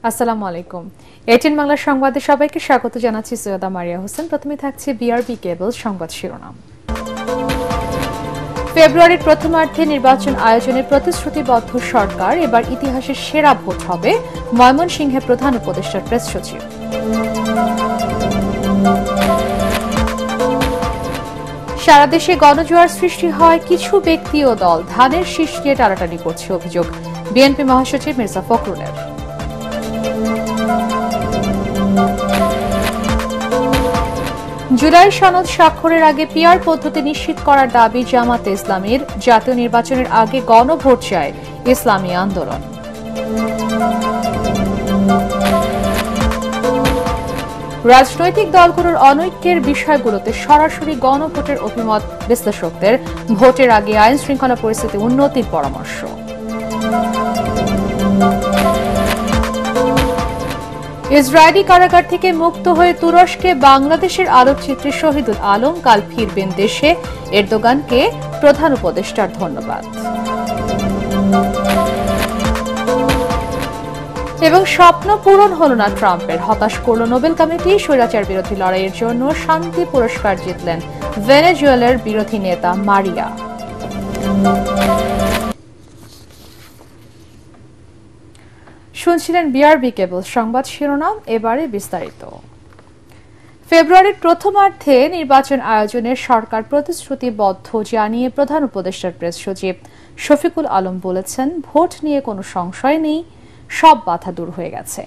আসসালামু আলাইকুম। এটিএন বাংলা সংবাদে সবাইকে স্বাগত জানাচ্ছি। সৈয়দা মারিয়া হোসেন। প্রথমে থাকছে বিআরবি কেবল সংবাদ শিরোনাম। ফেব্রুয়ারির প্রথমার্ধে নির্বাচন আয়োজনে প্রতিশ্রুতিবদ্ধ সরকার, এবার ইতিহাসের সেরা ভোট হবে, ময়মনসিংহে প্রধান উপদেষ্টার প্রেস সচিব। সারা দেশে গণজোয়ার সৃষ্টি হয়, কিছু ব্যক্তি ও দল ধানের শীষ নিয়ে টানাটানি করছে অভিযোগ বিএনপি মহাসচিব মির্জা ফখরুলের। জুলাই সনদ স্বাক্ষরের আগে পিআর পদ্ধতি নিশ্চিত করার দাবি জামাতে ইসলামীর। জাতীয় নির্বাচনের আগে গণভোট চায় ইসলামী আন্দোলন। রাজনৈতিক দলগুলোর অনৈক্যের বিষয়গুলোতে সরাসরি গণভোটের অভিমত বিশ্লেষকদের। ভোটের আগে আইন শৃঙ্খলা পরিস্থিতি উন্নতির পরামর্শ। ইসরায়েলি কারাগার থেকে মুক্ত হয়ে তুরস্কে বাংলাদেশের আলোকচিত্রী শহীদুল আলম কাল ফিরবেন দেশে। এরদোগানকে প্রধান উপদেষ্টার ধন্যবাদ। এবং স্বপ্ন পূরণ হল না ট্রাম্পের, হতাশ করল নোবেল কমিটি। স্বৈরাচার বিরোধী লড়াইয়ের জন্য শান্তি পুরস্কার জিতলেন ভেনেজুয়েলার বিরোধী নেতা মারিয়া। শুনছিলেন বিআরবি কেবল সংবাদ শিরোনাম, এবারে বিস্তারিত। ফেব্রুয়ারির প্রথমার্ধে নির্বাচন আয়োজনে সরকার প্রতিশ্রুতিবদ্ধ জানিয়ে প্রধান উপদেষ্টার প্রেস সচিব শফিকুল আলম বলেছেন, ভোট নিয়ে কোনো সংশয় নেই, সব বাধা দূর হয়ে গেছে।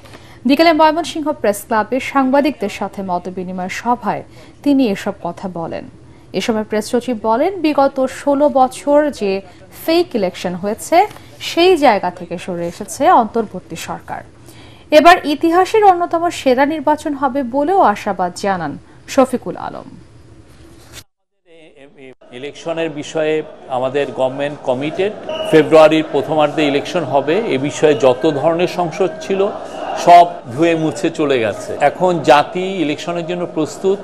বিকেলে ময়মনসিংহ প্রেস ক্লাবে সাংবাদিকদের সাথে মতবিনিময় সভায় তিনি এসব কথা বলেন। এ সময় প্রেস সচিব বলেন, বিগত 16 বছর যে ফেক ইলেকশন হয়েছে সেই জায়গা থেকে সরে এসেছে অন্তর্বর্তী সরকার। এবার ইতিহাসের অন্যতম সেরা নির্বাচন হবে বলেও আশাবাদ জানান শফিকুল আলম। ইলেকশনের বিষয়ে আমাদের গভর্নমেন্ট কমিটেড। ফেব্রুয়ারির প্রথমার্ধে ইলেকশন হবে, এ বিষয়ে যত ধরনের সংশয় ছিল সব ধুয়ে মুছে চলে গেছে। এখন জাতি ইলেকশনের জন্য প্রস্তুত।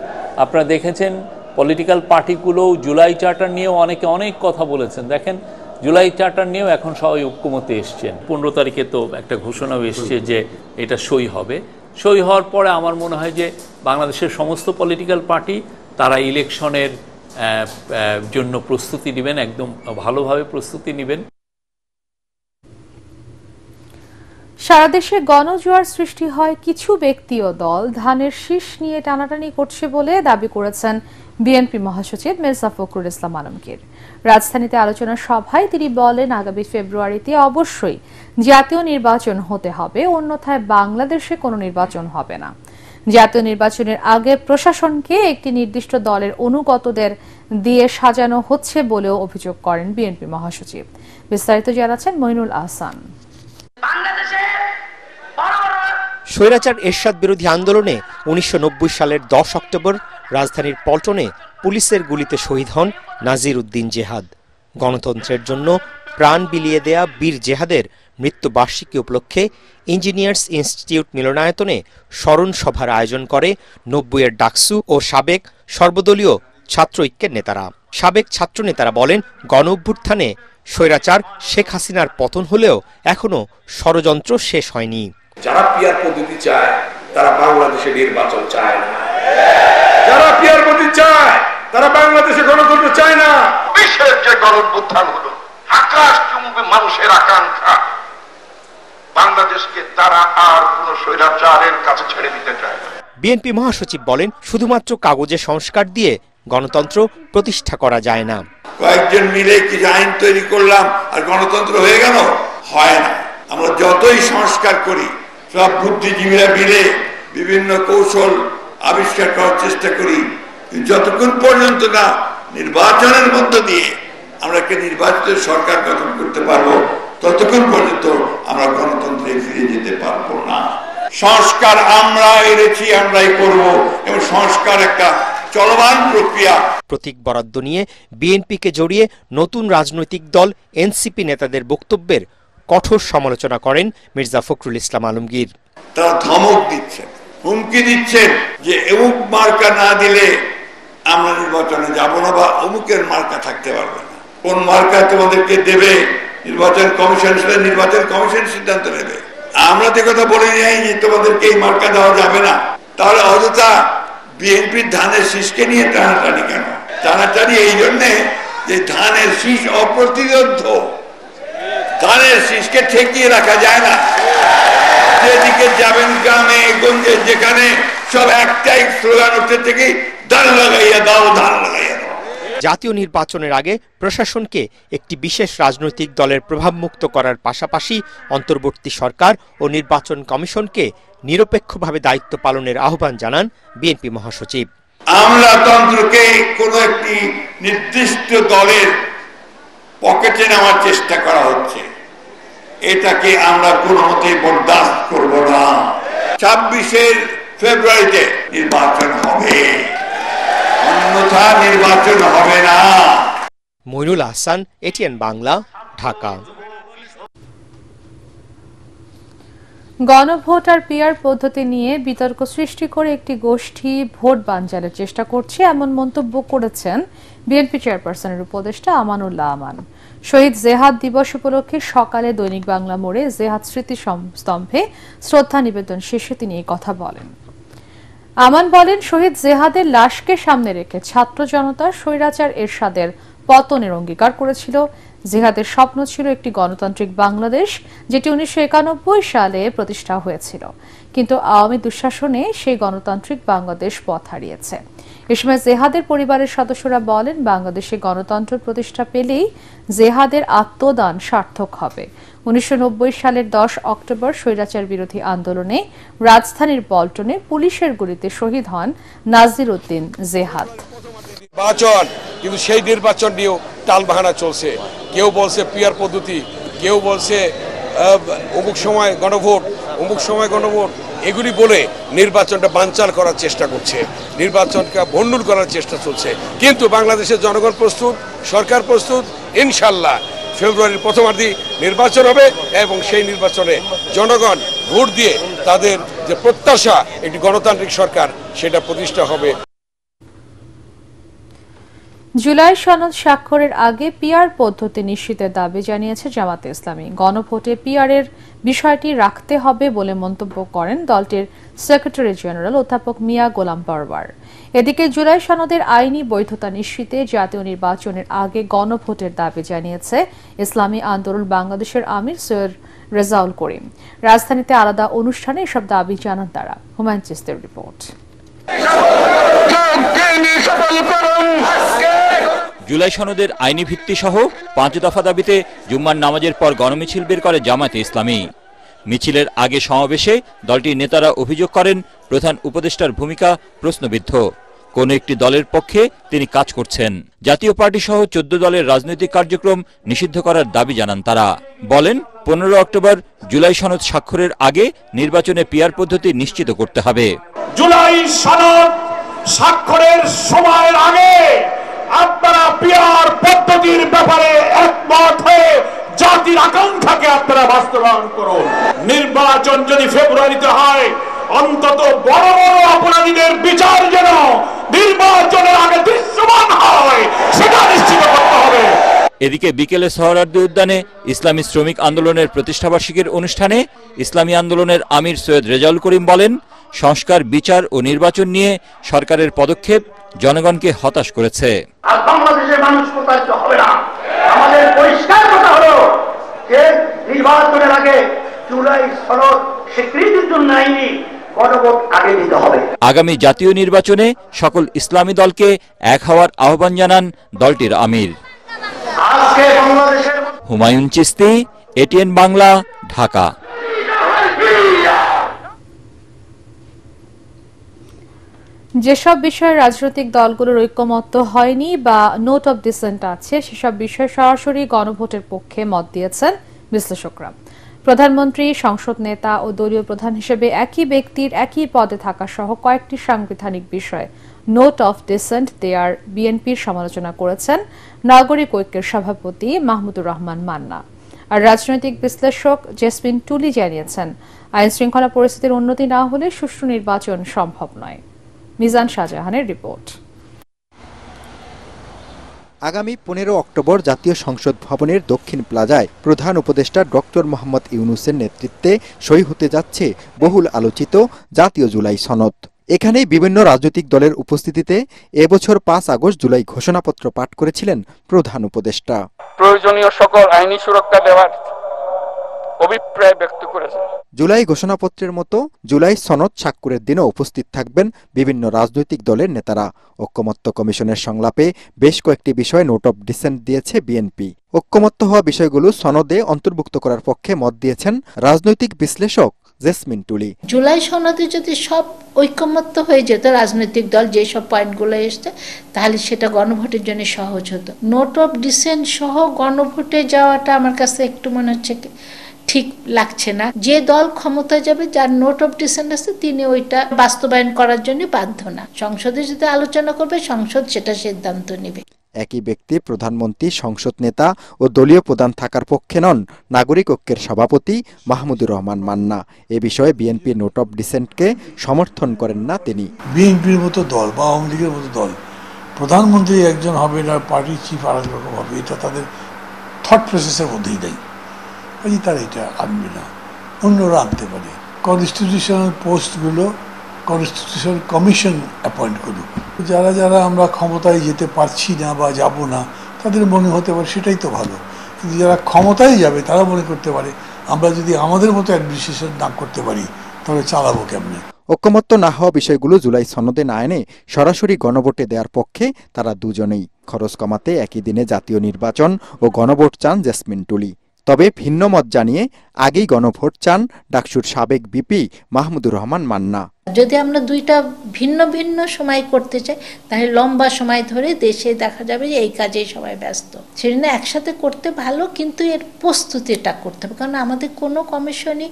আপনারা দেখেছেন পলিটিক্যাল পার্টিগুলো জুলাই চার্টার নিয়েও অনেকে অনেক কথা বলেছেন। দেখেন জুলাই চার্টার নিয়েও এখন সবাই ঐক্যমতে এসছেন। 15 তারিখে তো একটা ঘোষণাও এসছে যে এটা সই হবে। সই হওয়ার পরে আমার মনে হয় যে বাংলাদেশের সমস্ত পলিটিক্যাল পার্টি তারা ইলেকশনের জন্য প্রস্তুতি নেবেন, একদম ভালোভাবে প্রস্তুতি নেবেন। সারা দেশে গণজোয়ার সৃষ্টি হয়, কিছু ব্যক্তি ও দল ধানের শীষ নিয়ে টানাটানি করছে বলে দাবি করেছেন বিএনপি মহাসচিব মির্জা ফখরুল ইসলাম আলমগীর। রাজধানীতে আলোচনা সভায় তিনি বলেন, আগামী ফেব্রুয়ারিতে অবশ্যই জাতীয় নির্বাচন হতে হবে, অন্যথায় বাংলাদেশে কোনো নির্বাচন হবে না। জাতীয় নির্বাচনের আগে প্রশাসনকে একটি নির্দিষ্ট দলের অনুগতদের দিয়ে সাজানো হচ্ছে বলেও অভিযোগ করেন বিএনপি মহাসচিব। বিস্তারিত জানাচ্ছেন মইনুল আহসান। স্বৈরাচার এরশাদ বিরোধী আন্দোলনে 1990 সালের 10 অক্টোবর রাজধানীর পল্টনে পুলিশের গুলিতে শহীদ হন নাজির উদ্দিন জেহাদ। গণতন্ত্রের জন্য প্রাণ বিলিয়ে দেয়া বীর জেহাদের মৃত্যুবার্ষিকী উপলক্ষে ইঞ্জিনিয়ার্স ইনস্টিটিউট মিলনায়তনে স্মরণ সভার আয়োজন করে 90-এর ডাকসু ও সাবেক সর্বদলীয় ছাত্র ঐক্যের নেতারা। সাবেক ছাত্র নেতারা বলেন, গণ অভ্যুত্থানে স্বৈরাচার শেখ হাসিনার পতন হলেও এখনো ষড়যন্ত্র শেষ হয়নি। যারা পিয়ার পদ্ধতি চায় তারা বাংলাদেশে নির্বাচন চায় না। যারা পিয়ার পদ্ধতি চায় তারা বাংলাদেশে গণতন্ত্র চায় না। বিশ্বের যে গণ অভ্যুত্থান হলো, আকাশ চুম্বে মানুষের আকাঙ্ক্ষা, বাংলাদেশকে তারা আর কোন স্বৈরাচারের কাছে ছেড়ে দিতে চায় না। বিএনপি মহাসচিব বলেন, শুধুমাত্র কাগজে সংস্কার দিয়ে গণতন্ত্র প্রতিষ্ঠা করা যায় না। কয়েকজন মিলে কি আইন তৈরি করলাম আর গণতন্ত্র হয়ে গেল? হয় না। আমরা যতই সংস্কার করি, সব বুদ্ধিজীবীরা মিলে বিভিন্ন কৌশল আবিষ্কার করার চেষ্টা করি, যতক্ষণ পর্যন্ত না নির্বাচনের মধ্য দিয়ে আমরা একটা নির্বাচিত সরকার গঠন করতে পারবো, ততক্ষণ পর্যন্ত আমরা গণতন্ত্রে ফিরে যেতে পারবো না। সংস্কার আমরা এনেছি, আমরাই করব, এবং সংস্কার একটা চলমান প্রক্রিয়া। প্রতীক বরাদ্দ নিয়ে বিএনপিকে জড়িয়ে নতুন রাজনৈতিক দল এনসিপি নেতাদের বক্তব্যের কঠোর সমালোচনা করেন মির্জা ফখরুল ইসলাম আলমগীর। তারা ধমক দিচ্ছেন, হুমকি দিচ্ছেন যে অমুক মার্কা না দিলে আমরা নির্বাচনে যাব না, বা অমুকের মার্কা থাকতে পারবে না। কোন মার্কা তোমাদেরকে দেবে নির্বাচন কমিশন সিদ্ধান্ত নেবে। আমরা তো কথা বলে যাই যে তোমাদেরকে এই মার্কা দেওয়া যাবে না, তাহলে অযথা বিএনপির ধানের শীষকে নিয়ে টানাটানি কেন? টানাটানি এই জন্যে যে ধানের শীষ অপ্রতিরোধ, ধানের শীষকে ঠেকিয়ে রাখা যায় না। যেদিকে যাবেন গ্রামে গঞ্জে যেখানে সব একটাই স্লোগান উঠতে থেকে ধান লাগাইয়া দাও, ধান লাগাইয়া দাও। জাতীয় নির্বাচনের আগে প্রশাসনকে একটি বিশেষ রাজনৈতিক দলের প্রভাবমুক্ত করার পাশাপাশি অন্তর্বর্তী সরকার ও নির্বাচন কমিশনকে নিরপেক্ষভাবে দায়িত্ব পালনের আহ্বান জানান বিএনপি মহাসচিব। আমলাতন্ত্রকে কোনো একটি নির্দিষ্ট দলের পকেটে নেওয়ার চেষ্টা করা হচ্ছে, এটাকে আমরা কোনো মতেই বরদাস্ত করব না। 26 ফেব্রুয়ারিতে নির্বাচন হবে, অন্যথা নির্বাচন হবে না। মইনুল আহসান, এটিএন বাংলা, ঢাকা। গণভোট আর পিআর পদ্ধতি নিয়ে বিতর্ক সৃষ্টি করে একটি গোষ্ঠী ভোট বানচালের চেষ্টা করছে, এমন মন্তব্য করেছেন বিএনপি চেয়ারপারসনের উপদেষ্টা আমানুল্লাহ আমান। শহীদ জেহাদ দিবস উপলক্ষে সকালে দৈনিক বাংলা মোড়ে জেহাদ স্মৃতি স্তম্ভে শ্রদ্ধা নিবেদন শেষে তিনি এই কথা বলেন। আমান বলেন, শহীদ জেহাদের লাশকে সামনে রেখে ছাত্র জনতা স্বৈরাচার এরশাদের পতনের অঙ্গীকার করেছিল। জিহাদের স্বপ্ন ছিল একটি গণতান্ত্রিক বাংলাদেশ, যেটি 1991 সালে প্রতিষ্ঠা হয়েছিল, কিন্তু আওয়ামী দুঃশাসনে সেই গণতান্ত্রিক বাংলাদেশ পথ হারিয়েছে। এ সময় জেহাদের পরিবারের সদস্যরা বলেন, বাংলাদেশে গণতন্ত্র প্রতিষ্ঠা পেলেই জেহাদের আত্মদান সার্থক হবে। 1990 সালের 10 অক্টোবর স্বৈরাচার বিরোধী আন্দোলনে রাজধানীর পল্টনে পুলিশের গুলিতে শহীদ হন নাজির উদ্দিন জেহাদ। নির্বাচন, কিন্তু সেই নির্বাচন নিয়েও টালবাহানা চলছে। কেউ বলছে পিআর পদ্ধতি, কেউ বলছে অমুক সময় গণভোট, অমুক সময় গণভোট, এগুলি বলে নির্বাচনটা বানচাল করার চেষ্টা করছে, নির্বাচনকে ভণ্ডুল করার চেষ্টা চলছে। কিন্তু বাংলাদেশের জনগণ প্রস্তুত, সরকার প্রস্তুত। ইনশাল্লাহ ফেব্রুয়ারির প্রথমার্ধে নির্বাচন হবে এবং সেই নির্বাচনে জনগণ ভোট দিয়ে তাদের যে প্রত্যাশা একটি গণতান্ত্রিক সরকার, সেটা প্রতিষ্ঠা হবে। জুলাই সনদ স্বাক্ষরের আগে পিআর পদ্ধতি নিশ্চিতের দাবি জানিয়েছে জামাতে ইসলামী। গণভোটে পিআরের বিষয়টি রাখতে হবে বলে মন্তব্য করেন দলটির সেক্রেটারি জেনারেল অধ্যাপক মিয়া গোলাম পরওয়ার। এদিকে জুলাই সনদের আইনি বৈধতা নিশ্চিতে জাতীয় নির্বাচনের আগে গণভোটের দাবি জানিয়েছে ইসলামী আন্দোলন বাংলাদেশের আমির সৈয়দ রেজাউল করিম। রাজধানীতে আলাদা অনুষ্ঠানে এসব দাবি জানান তারা। হুমায়ুন চিস্তির রিপোর্ট। জুলাই সনদের আইনি ভিত্তি সহ 5 দফা দাবিতে জুম্মার নামাজের পর গণমিছিল বের করে জামায়াতে ইসলামী। মিছিলের আগে সমাবেশে দলটির নেতারা অভিযোগ করেন, প্রধান উপদেষ্টার ভূমিকা প্রশ্নবিদ্ধ, কোন একটি দলের পক্ষে তিনি কাজ করছেন। জাতীয় পার্টি সহ 14 দলের রাজনৈতিক কার্যক্রম নিষিদ্ধ করার দাবি জানান তারা। বলেন, 15 অক্টোবর জুলাই সনদ স্বাক্ষরের আগে নির্বাচনে পিআর পদ্ধতি নিশ্চিত করতে হবে। জুলাই সনদ স্বাক্ষরের সময়ের আগে আপনারা পিআর পদ্ধতির ব্যাপারে একমত হয়ে জাতির আকাঙ্ক্ষাকে আপনারা বাস্তবায়ন করুন। নির্বাচন যদি ফেব্রুয়ারিতে হয়, অন্তত বড় বড় অপরাধীদের বিচার যেন নির্বাচনের আগে দৃশ্যমান হয়, সেটা নিশ্চিত করতে হবে। এদিকে বিকেলে সোহরাওয়ার্দী উদ্যানে ইসলামী শ্রমিক আন্দোলনের প্রতিষ্ঠাবার্ষিকীর অনুষ্ঠানে ইসলামী আন্দোলনের আমির সৈয়দ রেজাউল করিম বলেন, সংস্কার, বিচার ও নির্বাচন নিয়ে সরকারের পদক্ষেপ জনগণকে হতাশ করেছে। আর বাংলাদেশের মানুষ প্রতারিত হবে না। আমাদের পরিষ্কার কথা হলো যে নির্বাচনের আগে জুলাই সনদ স্বীকৃতির জন্য আইনি গণভোট আগে দিতে হবে। আগামী জাতীয় নির্বাচনে সকল ইসলামী দলকে এক হওয়ার আহ্বান জানান দলটির আমির। আজকে বাংলাদেশের হুমায়ুন চিস্তি, এটিএন বাংলা, ঢাকা। যেসব বিষয়ে রাজনৈতিক দলগুলোর ঐক্যমত্য হয়নি বা নোট অব ডিসেন্ট আছে, সেসব বিষয়ে সরাসরি গণভোটের পক্ষে মত দিয়েছেন বিশ্লেষকরা। প্রধানমন্ত্রী, সংসদ নেতা ও দলীয় প্রধান হিসেবে একই ব্যক্তির একই পদে থাকা সহ কয়েকটি সাংবিধানিক বিষয়ে নোট অফ ডিসেন্ট দেয়ার বিএনপির সমালোচনা করেছেন নাগরিক ঐক্যের সভাপতি মাহমুদুর রহমান মান্না। আর রাজনৈতিক বিশ্লেষক জেসমিন টুলি জানিয়েছেন, আইন শৃঙ্খলা পরিস্থিতির উন্নতি না হলে সুষ্ঠু নির্বাচন সম্ভব নয়। মিজান শাহজাহানের রিপোর্ট। আগামী 15 অক্টোবর জাতীয় সংসদ ভবনের দক্ষিণ প্লাজায় প্রধান উপদেষ্টা ডক্টর মোহাম্মদ ইউনূসের নেতৃত্বে সই হতে যাচ্ছে বহুল আলোচিত জাতীয় জুলাই সনদ। এখানে বিভিন্ন রাজনৈতিক দলের উপস্থিতিতে এবছর 5 আগস্ট জুলাই ঘোষণাপত্র পাঠ করেছিলেন প্রধান উপদেষ্টা। প্রয়োজনীয় সকল আইনি সুরক্ষা দেওয়ার অভিপ্রায় ব্যক্ত করেছে। জুলাই ঘোষণাপত্রের মতো জুলাই সনদ স্বাক্ষরের দিনও উপস্থিত থাকবেন বিভিন্ন রাজনৈতিক দলের নেতারা। ঐকমত্য কমিশনের সংলাপে বেশ কয়েকটি বিষয়ে নোট অব ডিসেন্ট দিয়েছে বিএনপি। ঐকমত্য হওয়া বিষয়গুলো সনদে অন্তর্ভুক্ত করার পক্ষে মত দিয়েছেন রাজনৈতিক বিশ্লেষক জেসমিন টুলি। জুলাই সনদে যদি সব ঐকমত্য হয়ে যেত রাজনৈতিক দল যেসব পয়েন্টগুলো এসছে, তাহলে সেটা গণভোটের জন্য সহজ হতো। নোট অব ডিসেন্ট সহ গণভোটে যাওয়াটা আমার কাছে একটু মনে হচ্ছে ঠিক লাগছে না। যে দল ক্ষমতায় যাবে, যার নোট অফ ডিসেন্ট আছে, তিনি ওইটা বাস্তবায়ন করার জন্য বাধ্য না। সংসদে যদি আলোচনা করবে, সংসদ সেটা সিদ্ধান্ত নেবে। একই ব্যক্তি প্রধানমন্ত্রী, সংসদ নেতা ও দলীয় প্রধান থাকার পক্ষে নন নাগরিক ঐক্যের সভাপতি মাহমুদুর রহমান মান্না। এ বিষয়ে বিএনপি নোট অব ডিসেন্টকে সমর্থন করেন না তিনি। বিএনপির মতো দল বা আওয়ামী লীগের মতো দল প্রধানমন্ত্রী একজন হবে না, পার্টির চিফ আরেক রকম হবে, এটা তাদের থট প্রসেসের মধ্যেই নেই। তারা এটা আনবে না, অন্যরা আনতে পারে। কনস্টিটিউশনাল পোস্টগুলো কনস্টিটিউশনাল কমিশন অ্যাপয়েন্ট করুক। যারা যারা আমরা ক্ষমতায় যেতে পারছি না বা যাব না, তাদের মনে হতে পারে সেটাই তো ভালো। কিন্তু যারা ক্ষমতায় যাবে, তারা মনে করতে পারে আমরা যদি আমাদের মতো অ্যাডমিনিস্ট্রেশন না করতে পারি, তাহলে চালাবো কেমনে। ঐকমত্য না হওয়া বিষয়গুলো জুলাই সনদে না এনে সরাসরি গণভোটে দেওয়ার পক্ষে তারা দুজনেই। খরচ কমাতে একই দিনে জাতীয় নির্বাচন ও গণভোট চান জেসমিন টুলি। তবে ভিন্ন মত জানিয়ে আগেই গণভোট চান ডাকসুর সাবেক বিপি মাহমুদুর রহমান মান্না। যদি আমরা দুইটা ভিন্ন ভিন্ন সময় করতে চাই, তাহলে লম্বা সময় ধরে দেশে দেখা যাবে যে এই কাজেই সবাই ব্যস্ত। সেজন্য একসাথে করতে ভালো, কিন্তু এর প্রস্তুতিটা করতে হবে। কারণ আমাদের কোনো কমিশনই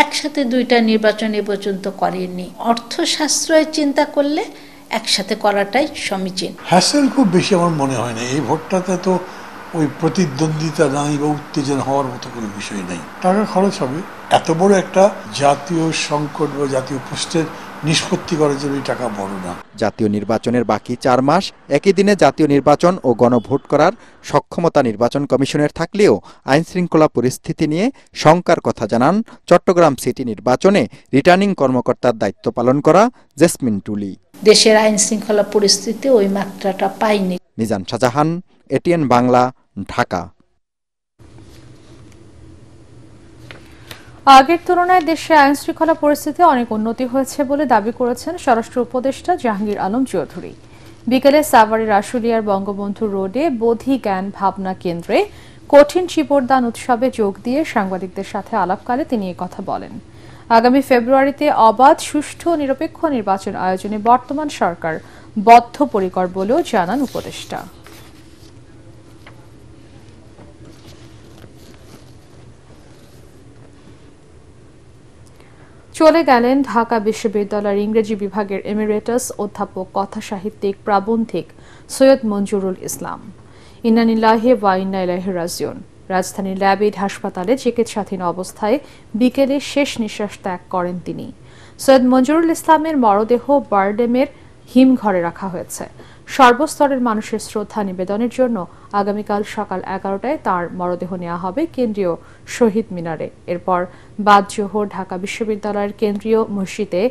একসাথে দুইটা নির্বাচন এ পর্যন্ত করেনি। অর্থশাস্ত্রের চিন্তা করলে একসাথে করাটাই সমীচীন। হ্যাসেল খুব বেশি আমার মনে হয় না। এই ভোটটাতে তো ওই প্রতিদ্বন্দ্বিতা নাই বা উত্তেজনা হওয়ার মতো কোনো বিষয় নেই। টাকা খরচ হবে, এত বড় একটা জাতীয় সংকট বা জাতীয় প্রশ্নের নিষ্পত্তি করার জন্য টাকা বড় না। জাতীয় নির্বাচনের বাকি 4 মাস একই দিনে জাতীয় নির্বাচন ও গণভোট করার সক্ষমতা নির্বাচন কমিশনের থাকলেও আইন শৃঙ্খলা পরিস্থিতি নিয়ে শঙ্কার কথা জানান চট্টগ্রাম সিটি নির্বাচনে রিটার্নিং কর্মকর্তার দায়িত্ব পালন করা জেসমিন টুলি। দেশের আইন শৃঙ্খলা পরিস্থিতি ওই মাত্রাটা পায়নি। মিজান শাহজাহান, এটিএন বাংলা, ঢাকা। আগের তুলনায় দেশে আইন শৃঙ্খলা পরিস্থিতি অনেক উন্নতি হয়েছে বলে দাবি করেছেন স্বরাষ্ট্র উপদেষ্টা জাহাঙ্গীর আলম চৌধুরী। বিকেলে সাভারের আশুলিয়ার বঙ্গবন্ধু রোডে বোধি জ্ঞান ভাবনা কেন্দ্রে কঠিন চিবরদান উৎসবে যোগ দিয়ে সাংবাদিকদের সাথে আলাপকালে তিনি এই কথা বলেন। আগামী ফেব্রুয়ারিতে অবাধ, সুষ্ঠু ও নিরপেক্ষ নির্বাচন আয়োজনে বর্তমান সরকার বদ্ধপরিকর বলেও জানান উপদেষ্টা। চলে গেলেন ঢাকা বিশ্ববিদ্যালয়ের ইংরেজি বিভাগের এমিরেটাস অধ্যাপক, কথা সাহিত্যিক, প্রাবন্ধিক সৈয়দ মঞ্জুরুল ইসলাম। ইন্না লিল্লাহি ওয়া ইন্না ইলাইহি রাজিউন। রাজধানীর ল্যাবেড হাসপাতালে চিকিৎসাধীন অবস্থায় বিকেলে শেষ নিঃশ্বাস ত্যাগ করেন তিনি। সৈয়দ মঞ্জুরুল ইসলামের মরদেহ বারডেমের হিমঘরে রাখা হয়েছে। সর্বস্তরের মানুষের শ্রদ্ধা নিবেদনের জন্য আগামীকাল সকাল 11টায় তাঁর মরদেহ নেওয়া হবে কেন্দ্রীয় শহীদ মিনারে। এরপর বাদ জোহর ঢাকা বিশ্ববিদ্যালয়ের কেন্দ্রীয় মসজিদে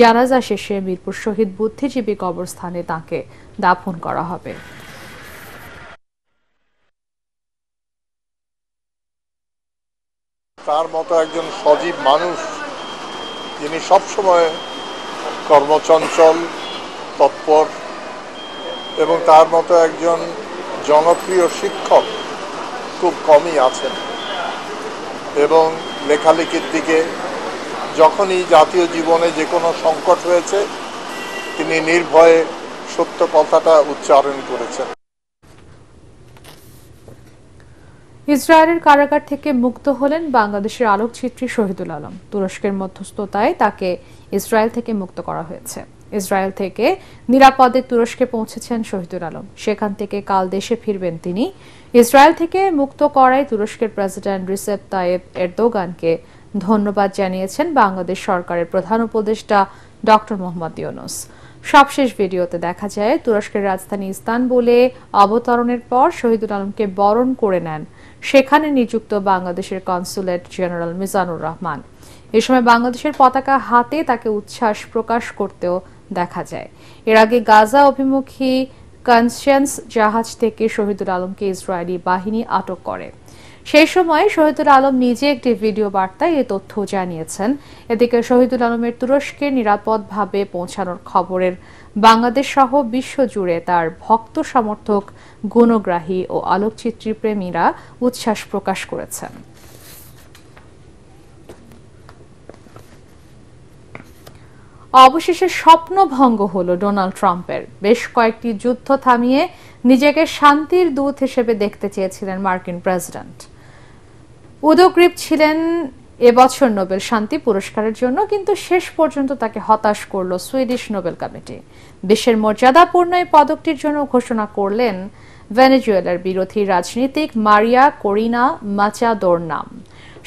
জানাজা শেষে মিরপুর শহীদ বুদ্ধিজীবী কবরস্থানে তাঁকে দাফন করা হবে। তার মতো একজন সজীব মানুষ, যিনি সবসময় কর্মচঞ্চল, তৎপর, এবং তার মতো একজন জনপ্রিয় শিক্ষক খুব কমই আছেন। এবং লেখালেখির দিকে যখনই জাতীয় জীবনে যে কোনো সংকট হয়েছে, তিনি নির্ভয়ে সত্য কথাটা উচ্চারণ করেছেন। ইসরায়েলের কারাগার থেকে মুক্ত হলেন বাংলাদেশের আলোকচিত্রী শহীদুল আলম। তুরস্কের মধ্যস্থতায় তাকে ইসরায়েল থেকে মুক্ত করা হয়েছে। ইসরায়েল থেকে নিরাপদে তুরস্কে পৌঁছেছেন শহীদুল আলম। সেখান থেকে কাল দেশে ফিরবেন তিনি। ইসরায়েল থেকে মুক্ত করায় তুরস্কের প্রেসিডেন্ট রিসেপ তাইয়েপ এরদোগানকে ধন্যবাদ জানিয়েছেন বাংলাদেশ সরকারের প্রধান উপদেষ্টা ডক্টর মোহাম্মদ ইউনূস। সবশেষ ভিডিওতে দেখা যায় তুরস্কের রাজধানী ইস্তানবুলে অবতরণের পর শহীদুল আলমকে বরণ করে নেন সেখানে নিযুক্ত বাংলাদেশের কনসুলেট জেনারেল মিজানুর রহমান। এ সময় বাংলাদেশের পতাকা হাতে তাকে উচ্ছ্বাস প্রকাশ করতেও দেখা যায়। এর আগে গাজা অভিমুখী কনসিয়েন্স জাহাজ থেকে শহীদুল আলমকে ইসরায়েলি বাহিনী আটক করে। সেই সময় শহীদুল আলম নিজে একটি ভিডিও বার্তায় এই তথ্য জানিয়েছেন। এদিকে শহীদুল আলমের তুরস্কে নিরাপদভাবে পৌঁছানোর খবরের বাংলাদেশ সহ বিশ্বজুড়ে তার ভক্ত সমর্থক, গুণগ্রাহী ও আলোকচিত্রী প্রেমীরা উচ্ছ্বাস প্রকাশ করেছেন। অবশেষে স্বপ্নভঙ্গ হল ডোনাল্ড ট্রাম্পের। বেশ কয়েকটি যুদ্ধ থামিয়ে নিজেকে শান্তির দূত হিসেবে দেখতে চেয়েছিলেন মার্কিন প্রেসিডেন্ট। উদগ্রীব ছিলেন এবছর নোবেল শান্তি পুরস্কারের জন্য, কিন্তু শেষ পর্যন্ত তাকে হতাশ করল সুইডিশ নোবেল কমিটি। বিশ্বের মর্যাদাপূর্ণ এই পদকটির জন্য ঘোষণা করলেন ভেনেজুয়েলার বিরোধী রাজনীতিক মারিয়া করিনা মাচাদোর নাম।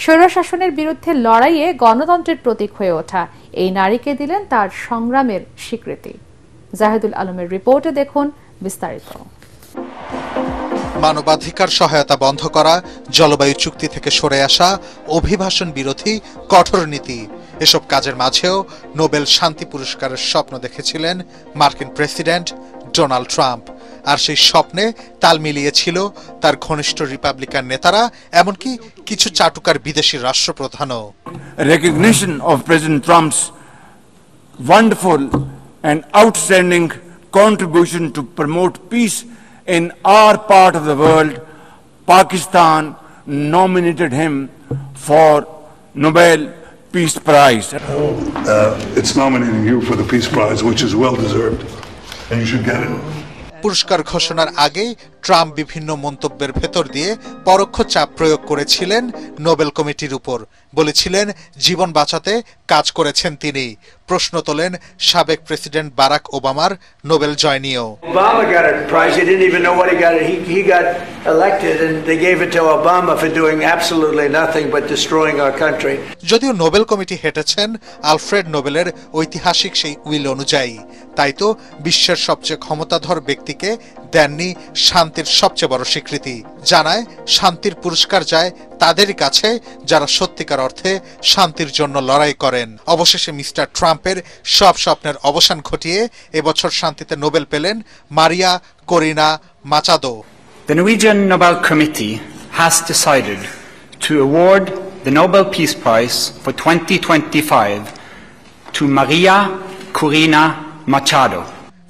স্বৈরশাসনের বিরুদ্ধে লড়াইয়ে গণতন্ত্রের প্রতীক হয়ে ওঠা এই নারীকে দিলেন তার সংগ্রামের স্বীকৃতি। জাহিদুল আলমের রিপোর্টে দেখুন বিস্তারিত। মানবাধিকার সহায়তা বন্ধ করা, জলবায়ু চুক্তি থেকে সরে আসা, অভিবাসন বিরোধী কঠোর নীতি, এসব কাজের মাঝেও নোবেল শান্তি পুরস্কারের স্বপ্ন দেখেছিলেন মার্কিন প্রেসিডেন্ট ডোনাল্ড ট্রাম্প। আর সেই স্বপ্নে তাল মিলিয়েছিল তার ঘনিষ্ঠ রিপাবলিকান নেতারা, এমনকি কিছু চাটুকার বিদেশি রাষ্ট্রপ্রধানও। Recognition of President Trump's wonderful and outstanding contribution to promote peace in our part of the world, Pakistan nominated him for Nobel Peace Prize. It's nominating you for the Peace Prize, which is well deserved, and you should get it. পুরস্কার ঘোষণার আগে Trump বিভিন্ন মন্তব্যের ভেতর দিয়ে পরোক্ষ চাপ প্রয়োগ করেছিলেন নোবেল কমিটির উপর। বলেছিলেন জীবন বাঁচাতে কাজ করেছেন তিনি। প্রশ্ন তোলেন সাবেক প্রেসিডেন্ট বারাক ওবামার নোবেল জয় নিয়েও। Obama got a prize. He didn't even know what he got. He got elected and they gave it to Obama for doing absolutely nothing but destroying our country. যদিও Nobel committee হেঁটেছেন Alfred নোবেলের ঐতিহাসিক সেই will অনুযায়ী, তাই তো বিশ্বের সবচেয়ে ক্ষমতাধর ব্যক্তিকে দেননি শান্তির সবচেয়ে বড় স্বীকৃতি। জানায় শান্তির পুরস্কার যায় তাদেরই কাছে যারা সত্যিকার অর্থে শান্তির জন্য লড়াই করেন। অবশেষে মিস্টার ট্রাম্পের সব স্বপ্নের অবসান ঘটিয়ে এবছর শান্তিতে নোবেল পেলেন মারিয়া Corina Machado. The Norwegian Nobel Committee has decided to award the Nobel Peace Prize for 2025 to Maria Corina Machado.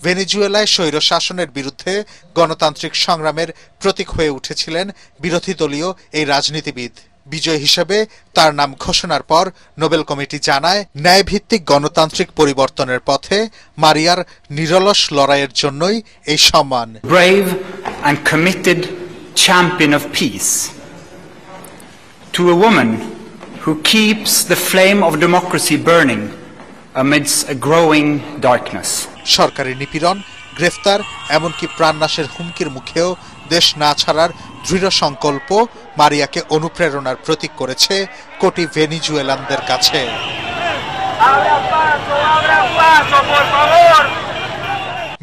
ভেনেজুয়েলায় স্বৈর শাসনের বিরুদ্ধে গণতান্ত্রিক সংগ্রামের প্রতীক হয়ে উঠেছিলেন বিরোধী দলীয় এই রাজনীতিবিদ। বিজয় হিসেবে তার নাম ঘোষণার পর নোবেল কমিটি জানায় ন্যায়ভিত্তিক গণতান্ত্রিক পরিবর্তনের পথে মারিয়ার নিরলস লড়াইয়ের জন্যই এই সম্মান। Brave and committed champion of peace, to a woman who keeps the flame of democracy burning amidst a growing darkness. সরকারি নিপীড়ন, গ্রেফতার, এমনকি প্রাণনাশের হুমকির মুখেও দেশ না ছাড়ার দৃঢ় সংকল্প মারিয়াকে অনুপ্রেরণার প্রতীক করেছে কোটি ভেনিজুয়েলানদের কাছে।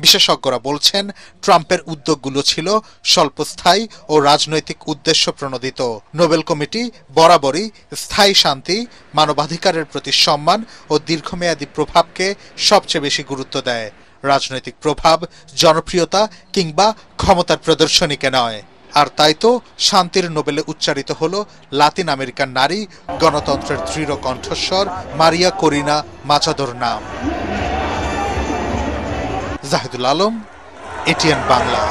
বিশেষজ্ঞরা বলছেন ট্রাম্পের উদ্যোগগুলো ছিল স্বল্পস্থায়ী ও রাজনৈতিক উদ্দেশ্য প্রণোদিত। নোবেল কমিটি বরাবরই স্থায়ী শান্তি, মানবাধিকারের প্রতি সম্মান ও দীর্ঘমেয়াদী প্রভাবকে সবচেয়ে বেশি গুরুত্ব দেয়, রাজনৈতিক প্রভাব, জনপ্রিয়তা কিংবা ক্ষমতার প্রদর্শনীকে নয়। আর তাই তো শান্তির নোবেলে উচ্চারিত হলো লাতিন আমেরিকার নারী, গণতন্ত্রের দৃঢ় কণ্ঠস্বর মারিয়া করিনা মাচাদোর নাম। জাহিদুল আলম, এটিএন বাংলা।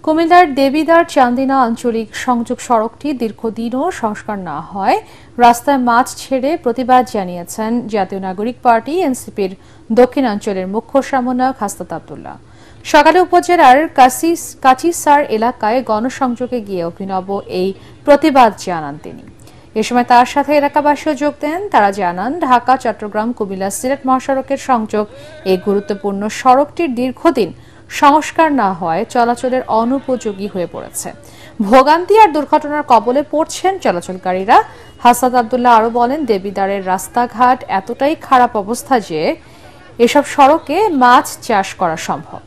কুমিল্লার দেবিদ্বার চান্দিনা আঞ্চলিক সংযোগ সড়কটি দীর্ঘদিনও সংস্কার না হয় রাস্তায় মাছ ছেড়ে প্রতিবাদ জানিয়েছেন জাতীয় নাগরিক পার্টি এনসিপির দক্ষিণাঞ্চলের মুখ্য সমন্বয়ক হাসনাত আব্দুল্লাহ। সকালে উপজেলার কাচিসার এলাকায় গণসংযোগে গিয়ে অভিনব এই প্রতিবাদ জানান তিনি। এ সময় তার সাথে এলাকাবাসীও যোগ দেন। তারা জানান ঢাকা, চট্টগ্রাম, কুমিল্লা, সিলেট মহাসড়কের সংযোগ এই গুরুত্বপূর্ণ সড়কটির দীর্ঘদিন সংস্কার না হয় চলাচলের অনুপযোগী হয়ে পড়েছে। ভোগান্তি আর দুর্ঘটনার কবলে পড়ছেন চলাচলকারীরা। হাসনাত আব্দুল্লাহ আরো বলেন দেবিদ্বারের রাস্তাঘাট এতটাই খারাপ অবস্থা যে এসব সড়কে মাছ চাষ করা সম্ভব।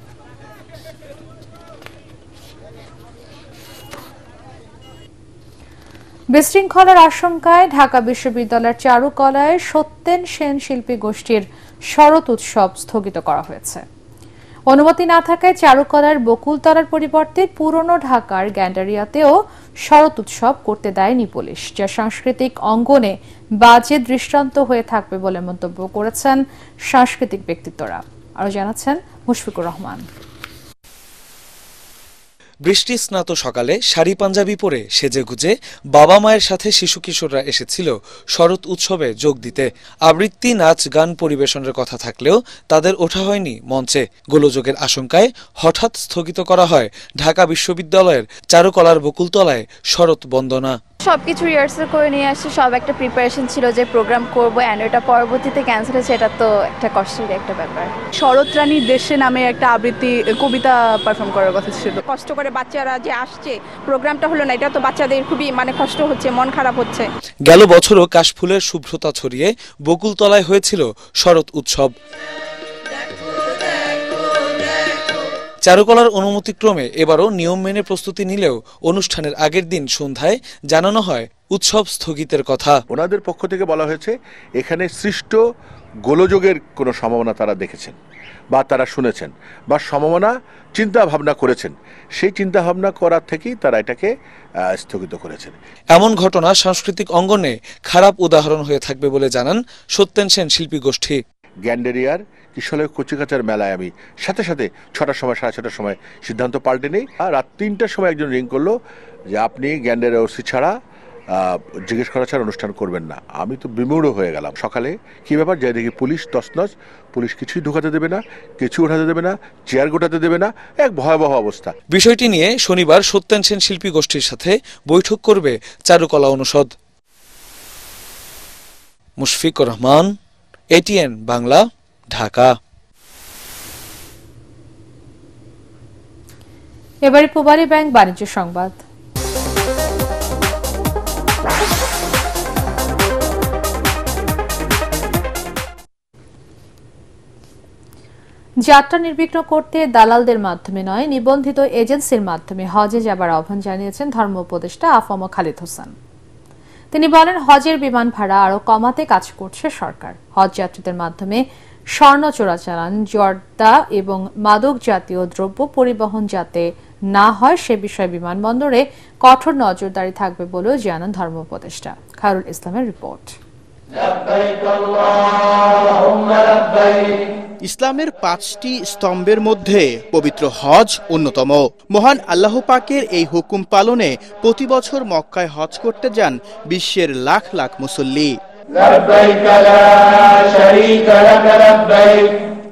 বিশৃঙ্খলার আশঙ্কায় ঢাকা বিশ্ববিদ্যালয়ের চারুকলায় সত্যেন সেন শিল্পী গোষ্ঠীর শরৎ উৎসব স্থগিত করা হয়েছে। অনুমতি না থাকায় চারুকলার বকুলতলার পরিবর্তে পুরনো ঢাকার গ্যান্ডারিয়াতেও শরৎ উৎসব করতে দেয়নি পুলিশ, যা সাংস্কৃতিক অঙ্গনে বাজে দৃষ্টান্ত হয়ে থাকবে বলে মন্তব্য করেছেন সাংস্কৃতিক ব্যক্তিত্বরা। আরো জানাচ্ছেন মুশফিকুর রহমান। বৃষ্টি স্নাত সকালে শাড়ি পাঞ্জাবি পরে সেজেগুজে বাবা মায়ের সাথে শিশু কিশোররা এসেছিল শরৎ উৎসবে যোগ দিতে। আবৃত্তি, নাচ, গান পরিবেশনের কথা থাকলেও তাদের ওঠা হয়নি মঞ্চে। গোলযোগের আশঙ্কায় হঠাৎ স্থগিত করা হয় ঢাকা বিশ্ববিদ্যালয়ের চারুকলার বকুলতলায় শরৎ বন্দনা। সবকিছু রিহার্সাল করে নিয়ে আসছে, সব একটা প্রিপারেশন ছিল যে প্রোগ্রাম করবো, অ্যান্ড এটা পরবর্তীতে ক্যান্সেল হয়েছে, এটা তো একটা কষ্টের একটা ব্যাপার। শরৎ রানীর দেশে নামে একটা আবৃত্তি কবিতা পারফর্ম করার কথা ছিল। কষ্ট করে বাচ্চারা যে আসছে, প্রোগ্রামটা হলো না, এটা তো বাচ্চাদের খুবই কষ্ট হচ্ছে, মন খারাপ হচ্ছে। গেল বছরও কাশফুলের শুভ্রতা ছড়িয়ে বকুলতলায় হয়েছিল শরৎ উৎসব। চারুকলার অনুমতিক্রমে এবারও নিয়ম মেনে প্রস্তুতি নিলেও অনুষ্ঠানের আগের দিন সন্ধ্যায় জানানো হয় উৎসব স্থগিতের কথা। ওনাদের পক্ষ থেকে বলা হয়েছে এখানে সৃষ্ট গোলযোগের কোনো সম্ভাবনা তারা দেখেছেন বা তারা শুনেছেন বা সম্ভাবনা চিন্তা ভাবনা করেছেন, সেই চিন্তা ভাবনা করার থেকেই তারা এটাকে স্থগিত করেছেন। এমন ঘটনা সাংস্কৃতিক অঙ্গনে খারাপ উদাহরণ হয়ে থাকবে বলে জানান সত্যেন সেন শিল্পী গোষ্ঠী। গ্যান্ডেরিয়ার কিশোরের কচিকাচার মেলায় আমি সাথে সাথে 6টার সময় 6:30টার সময় সিদ্ধান্ত পাল্টে নেই। আর রাত 3টার সময় একজন রিং করলো যে আপনি গ্যান্ডেরিয়া ওসি ছাড়া জিজ্ঞেস করা ছাড়া অনুষ্ঠান করবেন না। আমি তো বিমূঢ় হয়ে গেলাম। সকালে কি ব্যাপার, যাই দেখি পুলিশ তছনছ, পুলিশ কিছুই ঢোকাতে দেবে না, কিছু উঠাতে দেবে না, চেয়ার গোটাতে দেবে না, এক ভয়াবহ অবস্থা। বিষয়টি নিয়ে শনিবার সত্যেন সেন শিল্পী গোষ্ঠীর সাথে বৈঠক করবে চারুকলা অনুষদ। মুশফিকুর রহমান, ATN বাংলা, ঢাকা। এবারে পূবালী ব্যাংক বাণিজ্য সংবাদ। যাত্রা নির্বিঘ্ন করতে দালালদের মাধ্যমে নয়, নিবন্ধিত এজেন্সির মাধ্যমে হজে যাবার আহ্বান জানিয়েছেন ধর্ম উপদেষ্টা আফম খালিদ হোসেন। তিনি বলেন, হজের বিমান ভাড়া আরও কমাতে কাজ করছে সরকার। হজ যাত্রীদের মাধ্যমে স্বর্ণ চোরাচালান, জর্দা এবং মাদক জাতীয় দ্রব্য পরিবহন যাতে না হয় সে বিষয়ে বিমানবন্দরে কঠোর নজরদারি থাকবে বলেও জানান ধর্ম উপদেষ্টা। খায়রুল ইসলামের রিপোর্ট। ইসলামের 5টি স্তম্ভের মধ্যে পবিত্র হজ অন্যতম। মহান আল্লাহ পাকের এই হুকুম পালনে প্রতি বছর মক্কায় হজ করতে যান বিশ্বের লাখ লাখ মুসল্লি।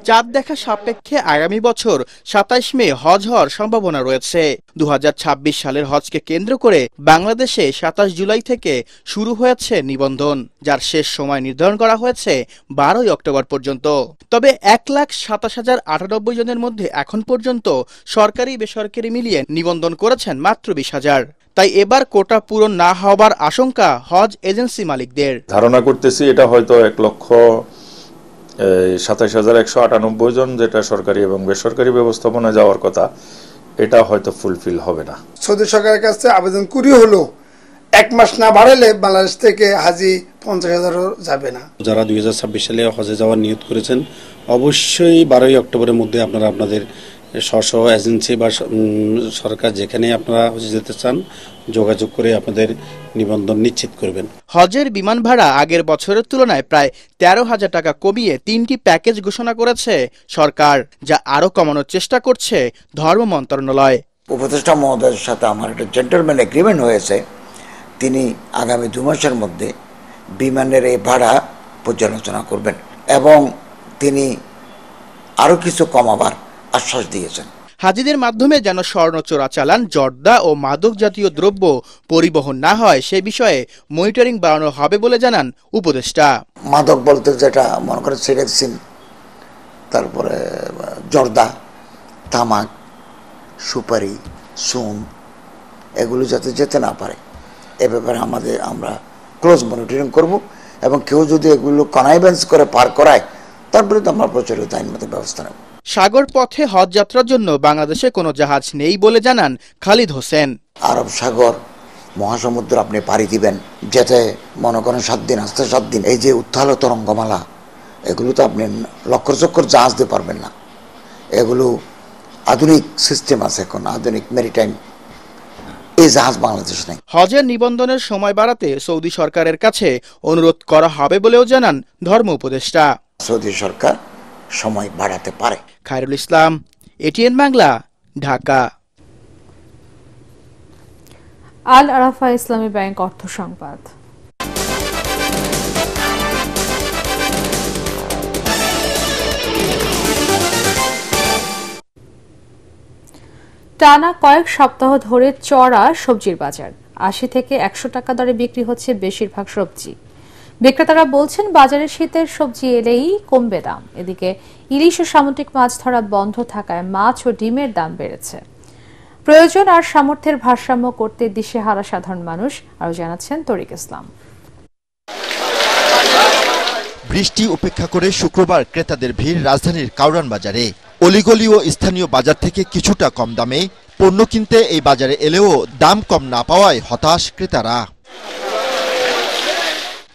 চাঁদ দেখা সাপেক্ষে আগামী বছর 27 মে হজ হওয়ার সম্ভাবনা রয়েছে। 2026 সালের হজকে কেন্দ্র করে বাংলাদেশে 27 জুলাই থেকে শুরু হয়েছে নিবন্ধন, যার শেষ সময় নির্ধারণ করা হয়েছে 12 অক্টোবর পর্যন্ত। তবে 1,27,098 জনের মধ্যে এখন পর্যন্ত সরকারি বেসরকারি মিলিয়ে নিবন্ধন করেছেন মাত্র 20,000। তাই এবার কোটা পূরণ না হওয়ার আশঙ্কা হজ এজেন্সি মালিকদের। ধারণা করতেছি এটা হয়তো 1,27,198 জন, যেটা সরকারি এবং বেসরকারি ব্যবস্থাপনা যাওয়ার কথা, এটা হয়তো ফুলফিল হবে না। সৌদি সরকারের কাছে আবেদন করি হলো 1 মাস না বাড়ালে বাংলাদেশ থেকে হাজি 50,000 যাবে না। যারা 2026 সালে হজে যাওয়ার নিয়ত করেছেন অবশ্যই 12 অক্টোবরের মধ্যে আপনারা আপনাদের স্ব এজেন্সি বা সরকার যেখানে আপনারা হজে যেতে চান যোগাযোগ করে আপনাদের নিবন্ধন নিশ্চিত করবেন। হজের বিমান ভাড়া আগের বছরের তুলনায় প্রায় 13,000 টাকা কমিয়ে 3টি প্যাকেজ ঘোষণা করেছে সরকার, যা আরও কমানোর চেষ্টা করছে ধর্ম মন্ত্রণালয়। উপদেষ্টা মহোদয়ের সাথে আমার একটা জেন্টলম্যান এগ্রিমেন্ট হয়েছে, তিনি আগামী 2 মাসের মধ্যে বিমানের এই ভাড়া পর্যালোচনা করবেন এবং তিনি আরও কিছু কমাবার আশ্বাস দিয়েছেন। হাজিদের মাধ্যমে যেন স্বর্ণ চোরাচালান, জর্দা ও মাদক জাতীয় দ্রব্য পরিবহন না হয় সে বিষয়ে মনিটরিং বাড়ানো হবে বলে জানান উপদেষ্টা। মাদক বলতে যেটা মনে করেন সিরেক্সিন, তারপরে জর্দা, তামাক, সুপারি, সুন, এগুলো যাতে যেতে না পারে এ ব্যাপারে আমরা ক্লোজ মনিটরিং করব এবং কেউ যদি এগুলো কনাইভেন্স করে পার করায় তারপরে তো আমরা প্রচলিত আইন মতো ব্যবস্থা নেব। সাগর পথে হজ যাত্রার জন্য বাংলাদেশে কোনো জাহাজ নেই বলে জানান খালিদ হোসেন। আরব সাগর মহাসমুদ্র আপনি পাড়ি দিবেন, যেতে মনে করেন 7 দিন, আসতে 7 দিন। এই যে উত্তাল তরঙ্গমালা, এগুলো তো আপনি লক্কর চক্কর জাহাজ দিতে পারবেন না। এগুলো আধুনিক সিস্টেম আছে, এখন আধুনিক মেরিটাইম, এই জাহাজ বাংলাদেশ নেই। হজের নিবন্ধনের সময় বাড়াতে সৌদি সরকারের কাছে অনুরোধ করা হবে বলেও জানান ধর্ম উপদেষ্টা। সৌদি সরকার সময় বাড়াতে পারে। খায়রুল ইসলাম, এটিএন বাংলা, ঢাকা। আল আরাফা ইসলামী ব্যাংক অর্থ সংবাদ। টানা কয়েক সপ্তাহ ধরে চড়া সবজির বাজার। 80 থেকে 100 টাকা দরে বিক্রি হচ্ছে বেশিরভাগ সবজি। বিক্রেতারা বলছেন বাজারে শীতের সবজি এলেই কমবে দাম। এদিকে ইলিশ ও সামুদ্রিক মাছ ধরা বন্ধ থাকায় মাছ ও ডিমের দাম বেড়েছে। প্রয়োজন আর সামর্থ্যের ভারসাম্য করতে দিশেহারা সাধারণ মানুষ, আরও জানাচ্ছেন তরিক ইসলাম। বৃষ্টি উপেক্ষা করে শুক্রবার ক্রেতাদের ভিড় রাজধানীর কাউরান বাজারে। অলিগলি ও স্থানীয় বাজার থেকে কিছুটা কম দামে পণ্য কিনতে এই বাজারে এলেও দাম কম না পাওয়ায় হতাশ ক্রেতারা।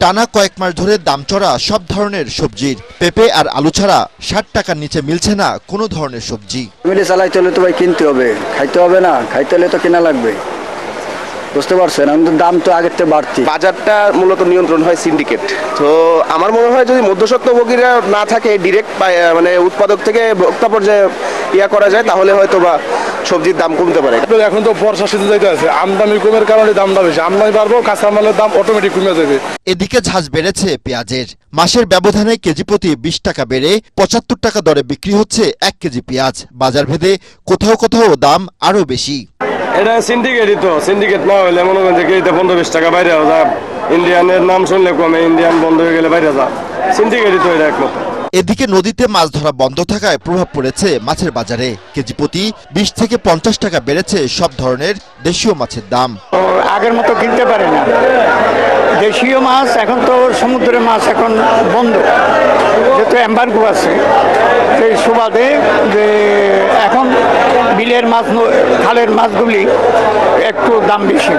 টানা কয়েক মাস ধরে দাম চড়া সব ধরনের সবজির। পেঁপে আর আলু ছাড়া 60 টাকার নিচে মিলছে না কোনো ধরনের সবজি। ফ্যামিলি চালাইতে হলে তো ভাই কিনতে হবে, খাইতে হবে না, খাইতে হলে তো কেনা লাগবে, বুঝতে পারছেন। আমাদের দাম তো আগের থেকে বাড়তি। বাজারটা মূলত নিয়ন্ত্রণ হয় সিন্ডিকেট। তো আমার মনে হয় যদি মধ্যস্বত্বভোগীরা না থাকে, ডিরেক্ট মানে উৎপাদক থেকে ভোক্তা পর্যায়ে করা যায়, তাহলে হয়তো বা সবজির দাম কমতে পারে। এখন তো বর্ষা সিজন যাইতে আছে, আমদানি কমের কারণে দামটা বেশি। আমদানি বাড়বো, কাঁচামালের দাম অটোমেটিক কমে যাবে। এদিকে ঝাঁজ বেড়েছে পেঁয়াজের। মাসের ব্যবধানে কেজি প্রতি 20 টাকা বেড়ে 75 টাকা দরে বিক্রি হচ্ছে 1 কেজি পেঁয়াজ। বাজার ভেদে কোথাও কোথাও দাম আরো বেশি। এটা সিন্ডিকেটই তো, সিন্ডিকেট না হলে মনে করেন যে কেজিতে 15-20 টাকা বাইরে যায়। ইন্ডিয়ানের নাম শুনলে কমে, ইন্ডিয়ান বন্ধ হয়ে গেলে বাইরে যায়। সিন্ডিকেটই তো এটা একমাত্র। এদিকে নদীতে মাছ ধরা বন্ধ থাকায় প্রভাব পড়েছে মাছের বাজারে। কেজি প্রতি 20 থেকে 50 টাকা বেড়েছে সব ধরনের দেশীয় মাছের দাম। আগের মতো কিনতে পারে না দেশীয় মাছ, এখন তো সমুদ্রের মাছ এখন বন্ধ, যেহেতু এম্বার্গো আছে। সেই সুবাদে যে এখন বিলের মাছ, খালের মাছগুলি একটু দাম বেশি।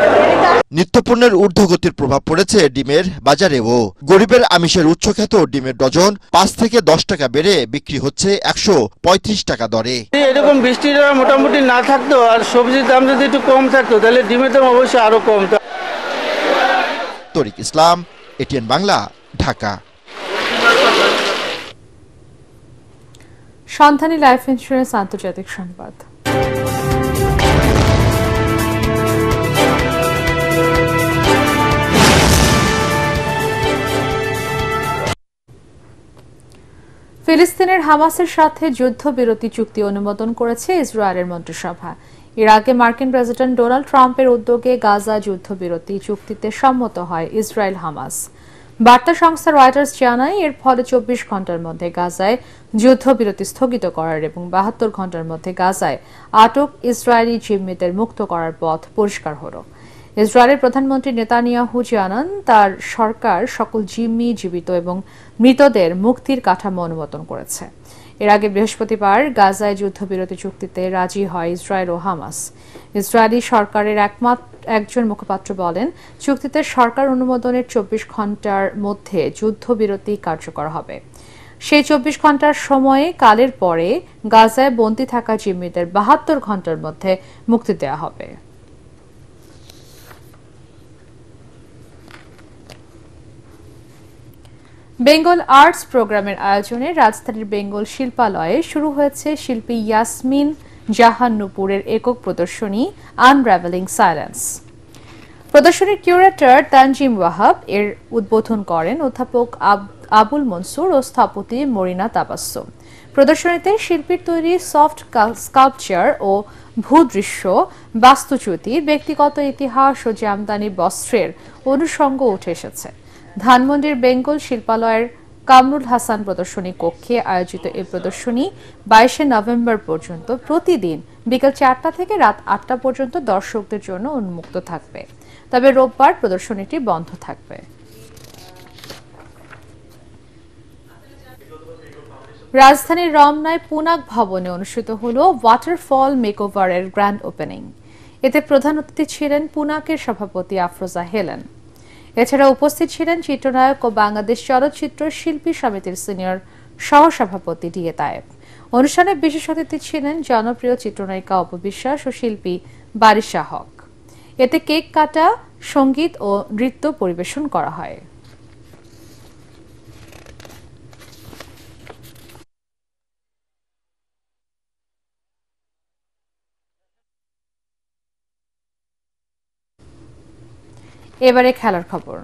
নিত্যপণ্যের ঊর্ধ্বগতির প্রভাব পড়েছে ডিমের বাজারেও। গরিবের আমিষের উচ্চখ্যাত ডিমের ডজন 5 থেকে 10 টাকা বেড়ে বিক্রি হচ্ছে 135 টাকা দরে। এরকম বৃষ্টিটা মোটামুটি না থাকতো আর সবজির দাম যদি একটু কম থাকতো, তাহলে ডিমের দাম অবশ্যই আরো কম। তরিক ইসলাম, এটিএন বাংলা, ঢাকা। সন্ধানী লাইফ ইন্স্যুরেন্স আন্তর্জাতিক সংবাদ। ফিলিস্তিনের হামাসের সাথে যুদ্ধবিরতি চুক্তি অনুমোদন করেছে ইসরায়েলের মন্ত্রিসভা। এর আগে মার্কিন প্রেসিডেন্ট ডোনাল্ড ট্রাম্পের উদ্যোগে গাজা যুদ্ধবিরতি চুক্তিতে সম্মত হয় ইসরায়েল হামাস। বার্তা সংস্থা রয়টার্স জানায় এর ফলে 24 ঘন্টার মধ্যে গাজায় যুদ্ধবিরতি স্থগিত করার এবং 72 ঘন্টার মধ্যে গাজায় আটক ইসরায়েলি জিম্মিদের মুক্ত করার পথ পরিষ্কার হল। ইসরায়েলের প্রধানমন্ত্রী নেতানিয়াহু জানান তার সরকার সকল জিম্মি, জীবিত এবং মৃতদের মুক্তির কাঠামো অনুমোদন করেছে। এর আগে বৃহস্পতিবার গাজায় যুদ্ধবিরতি চুক্তিতে রাজি হয় ইসরায়েল ও হামাস। ইসরায়েলি সরকারের একজন মুখপাত্র বলেন, চুক্তিতে সরকার অনুমোদনের 24 ঘন্টার মধ্যে যুদ্ধবিরতি কার্যকর হবে। সেই 24 ঘন্টার সময়ে কালের পরে গাজায় বন্দী থাকা জিম্মিদের 72 ঘন্টার মধ্যে মুক্তি দেওয়া হবে। বেঙ্গল আর্টস প্রোগ্রামের আয়োজনে রাজধানীর বেঙ্গল শিল্পালয়ে শুরু হয়েছে শিল্পী ইয়াসমিন জাহান নূপুরের একক প্রদর্শনী আনরাভেলিং সাইলেন্স। প্রদর্শনীর কিউরেটর তানজিম ওয়াহাব এর উদ্বোধন করেন অধ্যাপক আবুল মনসুর ও স্থপতি মরিনা তাবাসসুম। প্রদর্শনীতে শিল্পীর তৈরি সফট স্কাল্পচার ও ভূদৃশ্য, বাস্তুচ্যুতি, ব্যক্তিগত ইতিহাস ও জামদানি বস্ত্রের অনুষঙ্গ উঠে এসেছে। ধানমন্ডির বেঙ্গল শিল্পালয়ের কামরুল হাসান প্রদর্শনী কক্ষে আয়োজিত এই প্রদর্শনী 22শে নভেম্বর পর্যন্ত প্রতিদিন বিকেল 4টা থেকে রাত 8টা পর্যন্ত দর্শকদের জন্য উন্মুক্ত থাকবে। তবে রোববার প্রদর্শনীটি বন্ধ থাকবে। রাজধানীর রমনায় পুনাক ভবনে অনুষ্ঠিত হল ওয়াটারফল মেকওভারের গ্র্যান্ড ওপেনিং। এতে প্রধান অতিথি ছিলেন পুনাকের সভাপতি আফরোজা হেলেন। এছাড়া উপস্থিত ছিলেন চিত্রনায়ক ও বাংলাদেশ চলচ্চিত্র শিল্পী সমিতির সিনিয়র সহসভাপতি ডি এ তায়েব। অনুষ্ঠানে বিশেষ অতিথি ছিলেন জনপ্রিয় চিত্রনায়িকা অপবিশ্বাস ও শিল্পী বারিশা হক। এতে কেক কাটা, সঙ্গীত ও নৃত্য পরিবেশন করা হয়। এবারে খেলার খবর।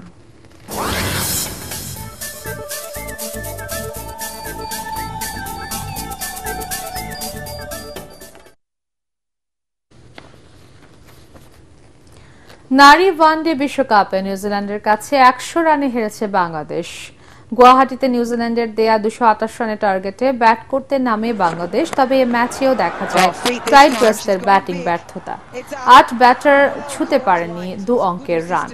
নারী ওয়ানডে বিশ্বকাপে নিউজিল্যান্ডের কাছে 100 রানে হেরেছে বাংলাদেশ। গুয়াহাটিতে নিউজিল্যান্ডের দেয়া 228 রানের টার্গেটে ব্যাট করতে নামে বাংলাদেশ, তবে এ ম্যাচেও দেখা যায় ক্লাইড ওয়েস্টের ব্যাটিং ব্যর্থতা। 8 ব্যাটার ছুঁতে পারেনি 2 অঙ্কের রান।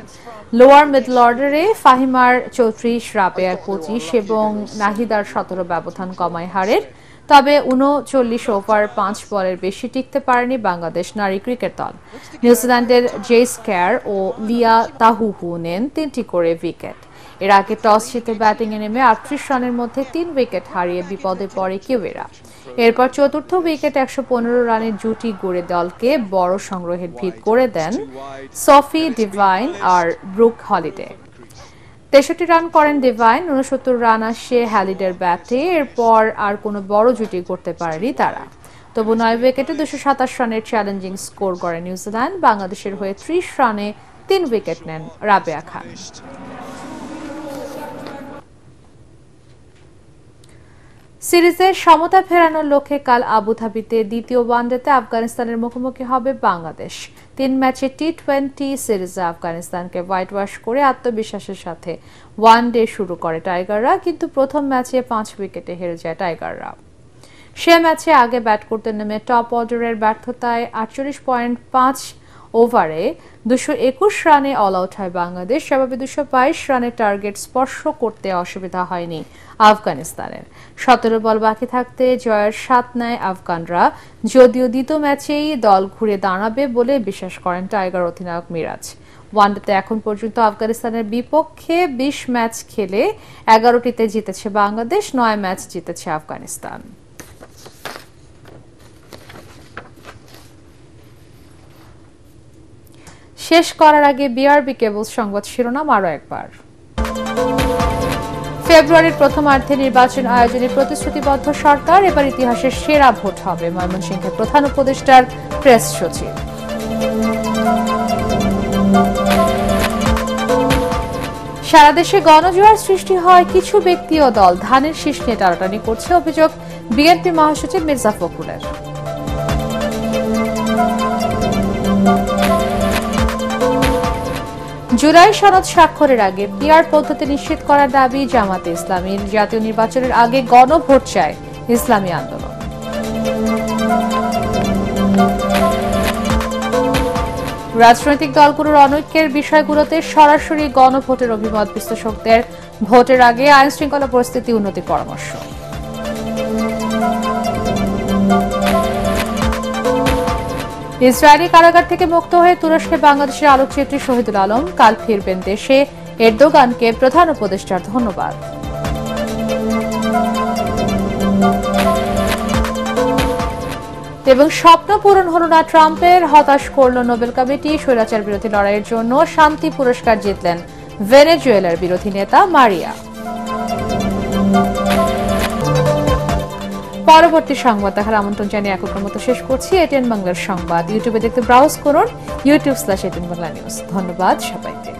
লোয়ার মিডল অর্ডারে ফাহিমার 34, রাবেয়ার 25 এবং নাহিদার 17 ব্যবধান কমায় হারের। তবে 39 ওভার 5 বলের বেশি টিকতে পারেনি বাংলাদেশ নারী ক্রিকেট দল। নিউজিল্যান্ডের জেস কেয়ার ও লিয়া তাহুহু নেন 3টি করে উইকেট। এর আগে টস জিতে ব্যাটিংয়ে নেমে 38 রানের মধ্যে 3 উইকেট হারিয়ে বিপদে পড়ে কিউবেরা। এরপর চতুর্থ উইকেটে 115 রানের জুটি গড়ে দলকে বড় সংগ্রহের ভিত করে দেন সফি ডিভাইন আর ব্রুক হলিডে। 63 রান করেন ডিভাইন, 69 রান আসে হ্যালিডের ব্যাটে। এরপর আর কোনো বড় জুটি করতে পারেনি তারা। তবু 9 উইকেটে 227 রানের চ্যালেঞ্জিং স্কোর করে নিউজিল্যান্ড। বাংলাদেশের হয়ে 30 রানে 3 উইকেট নেন রাবেয়া খান। সিরিজের সমতা ফেরানোর লক্ষ্যে কাল আবুধাবিতে দ্বিতীয় ওয়ানডেতে আফগানিস্তানের মুখোমুখি হবে বাংলাদেশ। 3 ম্যাচে টি20 সিরিজে আফগানিস্তানকে হোয়াইট ওয়াশ করে আত্মবিশ্বাসের সাথে ওয়ানডে শুরু করে টাইগাররা, কিন্তু প্রথম ম্যাচে 5 উইকেটে হেরে যায় টাইগাররা। সে ম্যাচে আগে ব্যাট করতে নেমে টপ অর্ডারের ব্যর্থতায় 48.5 ওভারে 221 রানে অল আউট হয় বাংলাদেশ। সেভাবে 222 রানের টার্গেট স্পর্শ করতে অসুবিধা হয়নি আফগানিস্তানের। 17 বল বাকি থাকতে জয়ের স্বাদ নেয় আফগানরা, যদিও দ্বিতীয় ম্যাচেই দল ঘুরে দাঁড়াবে বলে বিশ্বাস করেন টাইগার অধিনায়ক মিরাজ। ওয়ানডেতে এখন পর্যন্ত আফগানিস্তানের বিপক্ষে 20 ম্যাচ খেলে 11টিতে জিতেছে বাংলাদেশ, 9 ম্যাচ জিতেছে আফগানিস্তান। শেষ করার আগে বিআরবি কেবলস সংবাদ শিরোনাম আরো একবার। ফেব্রুয়ারির প্রথমার্ধে নির্বাচন আয়োজনে প্রতিশ্রুতিবদ্ধ সরকার, এবার ইতিহাসের সেরা ভোট হবে ময়মনসিংহের প্রধান উপদেষ্টার প্রেস সচিব। সারা দেশে গণজোয়ার সৃষ্টি হয় কিছু ব্যক্তি ও দল ধানের শীষ নিয়ে টানাটানি করছে, অভিযোগ বিএনপি মহাসচিব মির্জা ফখরুলের। জুলাই সনদ স্বাক্ষরের আগে পিআর পদ্ধতি নিশ্চিত করার দাবি জামাতে ইসলামীর। জাতীয় নির্বাচনের আগে গণভোট চায় ইসলামী আন্দোলন। রাজনৈতিক দলগুলোর অনৈক্যের বিষয়গুলোতে সরাসরি গণভোটের অভিমত বিশ্লেষকদের। ভোটের আগে আইন শৃঙ্খলা পরিস্থিতি উন্নতির পরামর্শ। ইসরায়েলি কারাগার থেকে মুক্ত হয়ে তুরস্কে বাংলাদেশের আলোকচিত্রী শহীদুল আলম কাল ফিরবেন দেশে। এরদোগানকে প্রধান উপদেষ্টার ধন্যবাদ। এবং স্বপ্ন পূরণ হল না ট্রাম্পের, হতাশ করল নোবেল কমিটি। স্বৈরাচার বিরোধী লড়াইয়ের জন্য শান্তি পুরস্কার জিতলেন ভেনেজুয়েলার বিরোধী নেতা মারিয়া। পরবর্তী সংবাদ দেখার আমন্ত্রণ জানিয়ে এখনকার মতো শেষ করছি এটিএন বাংলার সংবাদ। ইউটিউবে দেখতে ব্রাউজ করুন youtube/এটিএন বাংলা নিউজ। ধন্যবাদ সবাইকে।